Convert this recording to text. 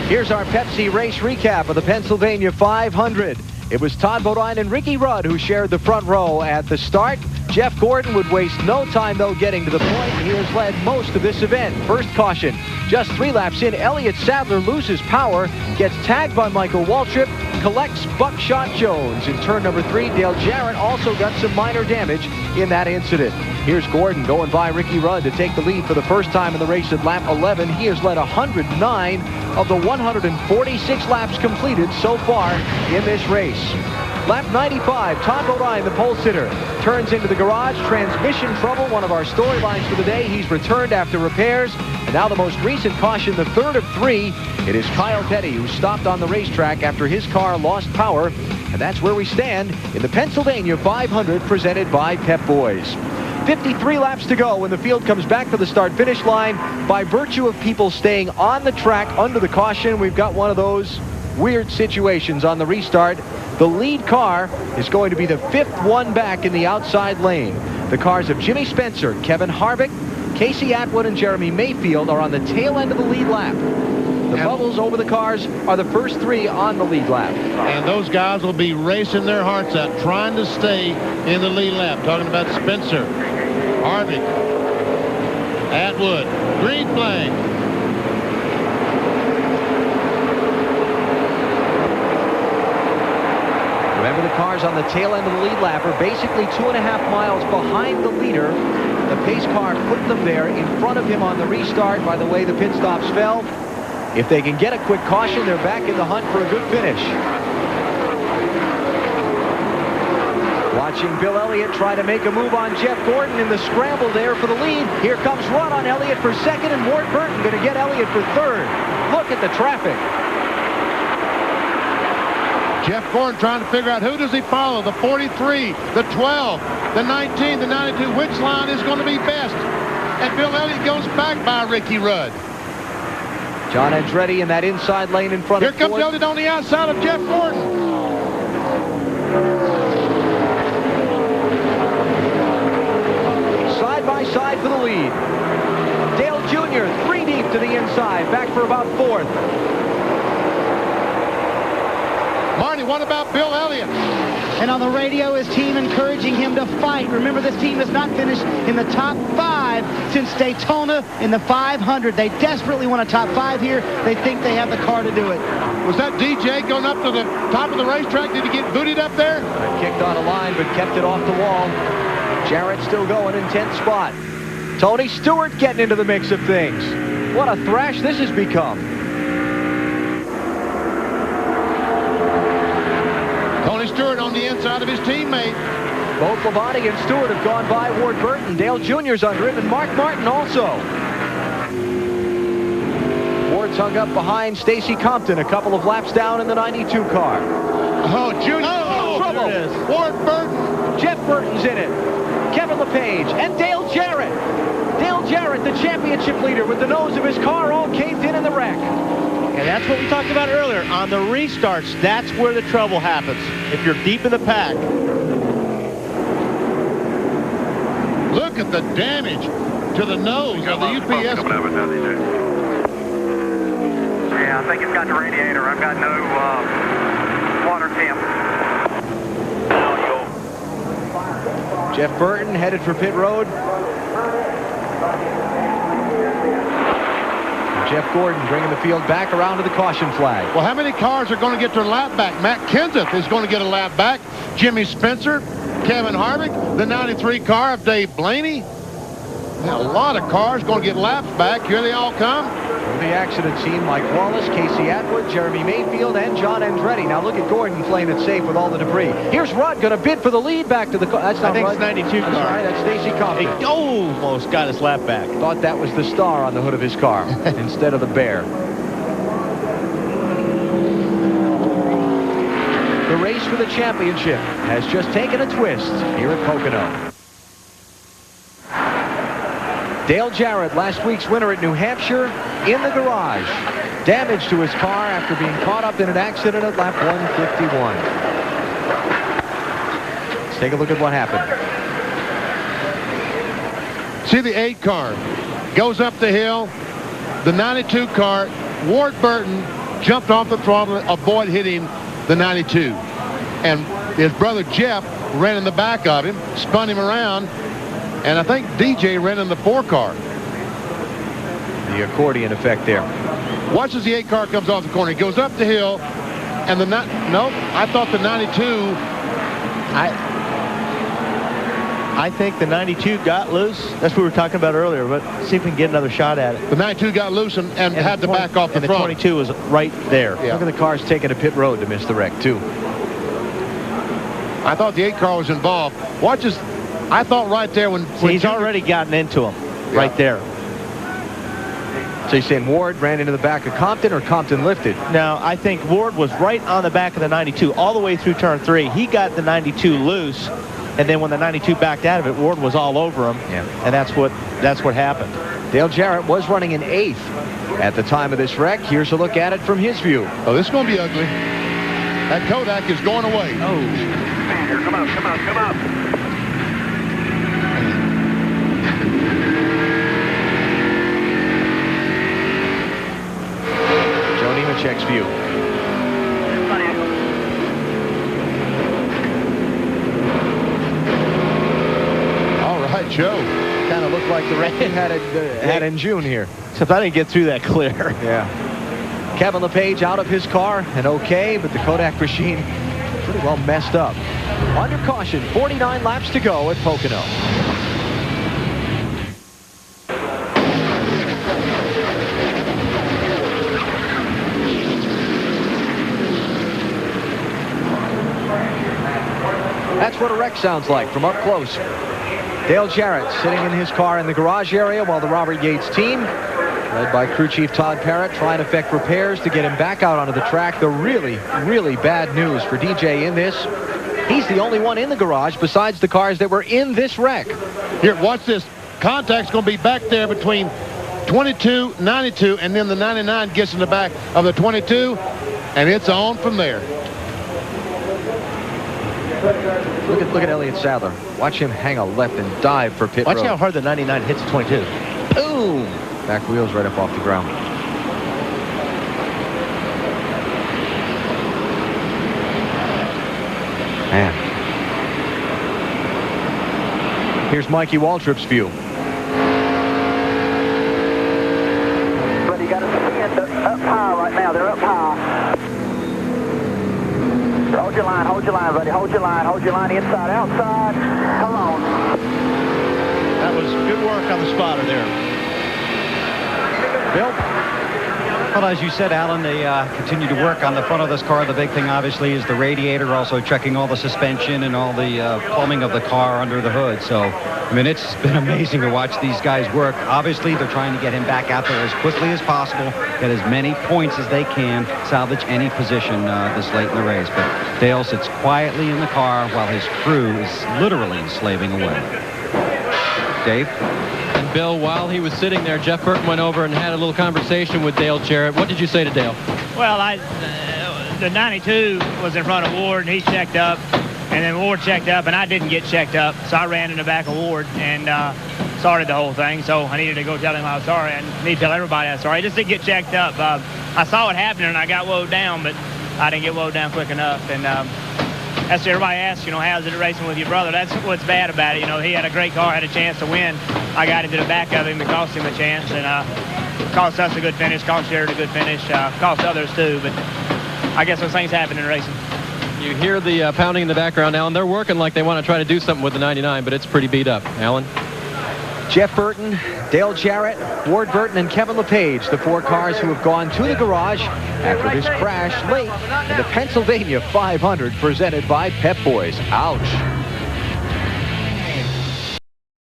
Here's our Pepsi race recap of the Pennsylvania 500. It was Todd Bodine and Ricky Rudd who shared the front row at the start. Jeff Gordon would waste no time, though, getting to the point. He has led most of this event. First caution, just 3 laps in, Elliott Sadler loses power, gets tagged by Michael Waltrip, collects Buckshot Jones. In turn number 3, Dale Jarrett also got some minor damage in that incident. Here's Gordon going by Ricky Rudd to take the lead for the first time in the race at lap 11. He has led 109 of the 146 laps completed so far in this race. Lap 95, Todd Bodine, the pole sitter, turns into the garage. Transmission trouble, one of our storylines for the day. He's returned after repairs. And now the most recent caution, the third of 3. It is Kyle Petty who stopped on the racetrack after his car lost power. And that's where we stand in the Pennsylvania 500 presented by Pep Boys. 53 laps to go when the field comes back to the start-finish line. By virtue of people staying on the track under the caution, we've got one of those weird situations on the restart. The lead car is going to be the 5th one back in the outside lane. The cars of Jimmy Spencer, Kevin Harvick, Casey Atwood, and Jeremy Mayfield are on the tail end of the lead lap. The bubbles over the cars are the first 3 on the lead lap. And those guys will be racing their hearts out, trying to stay in the lead lap. Talking about Spencer, Harvick, Atwood, green flag. Remember, the cars on the tail end of the lead lap are basically 2.5 miles behind the leader. The pace car put them there in front of him on the restart by the way the pit stops fell. If they can get a quick caution, they're back in the hunt for a good finish. Watching Bill Elliott try to make a move on Jeff Gordon in the scramble there for the lead. Here comes Rudd on Elliott for second, and Ward Burton going to get Elliott for third. Look at the traffic. Jeff Gordon trying to figure out who does he follow, the 43, the 12, the 19, the 92, which line is going to be best. And Bill Elliott goes back by Ricky Rudd. John Andretti in that inside lane in front Here of comes Ford. Elliott on the outside of Jeff Gordon. Side by side for the lead. Dale Jr. 3 deep to the inside, back for about 4th. Marty, what about Bill Elliott? And on the radio, his team encouraging him to fight. Remember, this team has not finished in the top 5 since Daytona in the 500. They desperately want a top 5 here. They think they have the car to do it. Was that DJ going up to the top of the racetrack? Did he get booted up there? Kicked on a line, but kept it off the wall. Jarrett still going in 10th spot. Tony Stewart getting into the mix of things. What a thrash this has become. Tony Stewart on the inside of his teammate. Both Labonte and Stewart have gone by Ward Burton. Dale Jr.'s under him, and Mark Martin also. Ward's hung up behind Stacy Compton, a couple of laps down in the 92 car. Oh, Junior. Oh, trouble. There it is. Ward Burton. Jeff Burton's in it. Kevin LePage and Dale Jarrett. Dale Jarrett, the championship leader, with the nose of his car all caved in the wreck. And that's what we talked about earlier. On the restarts, that's where the trouble happens. If you're deep in the pack. Look at the damage to the nose of the UPS. Yeah, I think it's got the radiator. I've got no water temp. Jeff Burton headed for pit road. Jeff Gordon bringing the field back around to the caution flag. Well, how many cars are going to get their lap back? Matt Kenseth is going to get a lap back. Jimmy Spencer, Kevin Harvick, the 93 car of Dave Blaney. Now, a lot of cars going to get laps back. Here they all come. The accident scene, Mike Wallace, Casey Atwood, Jeremy Mayfield, and John Andretti. Now look at Gordon playing it safe with all the debris. Here's Rudd going to bid for the lead back to the car. That's not I think Rudd. it's 92 car. That's right, that's Stacy Compton. He almost got his lap back. Thought that was the star on the hood of his car instead of the bear. The race for the championship has just taken a twist here at Pocono. Dale Jarrett, last week's winner at New Hampshire, in the garage. Damage to his car after being caught up in an accident at lap 151. Let's take a look at what happened. See the 8 car goes up the hill. The 92 car, Ward Burton jumped off the throttle to avoid hitting the 92. And his brother Jeff ran in the back of him, spun him around, and I think DJ ran in the 4 car. The accordion effect there. Watch as the 8 car comes off the corner. He goes up the hill, and I thought the 92. I think the 92 got loose. That's what we were talking about earlier, but see if we can get another shot at it. The 92 got loose and had to back off the front. And the 22 was right there. Yeah. Look at the cars taking a pit road to miss the wreck, too. I thought the 8 car was involved. Watch as I thought right there when he's already gotten into him right there. So you're saying Ward ran into the back of Compton, or Compton lifted? No, I think Ward was right on the back of the 92 all the way through turn 3. He got the 92 loose, and then when the 92 backed out of it, Ward was all over him, and that's what happened. Dale Jarrett was running in 8th at the time of this wreck. Here's a look at it from his view. Oh, this is going to be ugly. That Kodak is going away. Oh. Come up, come up, come up. Joe Nemechek's view. All right, Joe. Kind of looked like the wreck he had in June here. Except I didn't get through that clear. Yeah. Kevin LePage out of his car and okay, but the Kodak machine pretty well messed up. Under caution, 49 laps to go at Pocono. That's what a wreck sounds like from up close. Dale Jarrett sitting in his car in the garage area while the Robert Yates team, led by crew chief Todd Parrott, trying to effect repairs to get him back out onto the track. The really, really bad news for DJ in this, he's the only one in the garage besides the cars that were in this wreck. Here, watch this. Contact's going to be back there between 22, 92, and then the 99 gets in the back of the 22, and it's on from there. Look at Elliott Sadler. Watch him hang a left and dive for pit road. Watch how hard the 99 hits the 22. Boom! Back wheels right up off the ground. Man. Here's Mikey Waltrip's view. But you got to stand up high right now. They're up high. Hold your line, buddy. Hold your line inside, outside. Come on. That was good work on the spotter there. Bill? Well, as you said, Alan, they continue to work on the front of this car. The big thing, obviously, is the radiator, also checking all the suspension and all the plumbing of the car under the hood. So, I mean, it's been amazing to watch these guys work. Obviously, they're trying to get him back out there as quickly as possible, get as many points as they can, salvage any position this late in the race. But Dale sits quietly in the car while his crew is literally slaving away. Dave? And Bill, while he was sitting there, Jeff Burton went over and had a little conversation with Dale Jarrett. What did you say to Dale? Well, the 92 was in front of Ward, and he checked up, and then Ward checked up, and I didn't get checked up, so I ran in the back of Ward and started the whole thing. So I needed to go tell him I was sorry. I need to tell everybody I was sorry. I just didn't get checked up. I saw it happening, and I got woed down, but I didn't get woed down quick enough. And that's what everybody asks, how's it racing with your brother? That's what's bad about it. He had a great car, had a chance to win. I got into the back of him. It cost him a chance, and cost us a good finish, cost Jared a good finish, cost others too. But I guess those things happen in racing. You hear the pounding in the background, Alan. They're working like they want to try to do something with the 99, but it's pretty beat up. Alan? Jeff Burton, Dale Jarrett, Ward Burton, and Kevin LePage, the 4 cars who have gone to the garage after this crash late in the Pennsylvania 500 presented by Pep Boys. Ouch.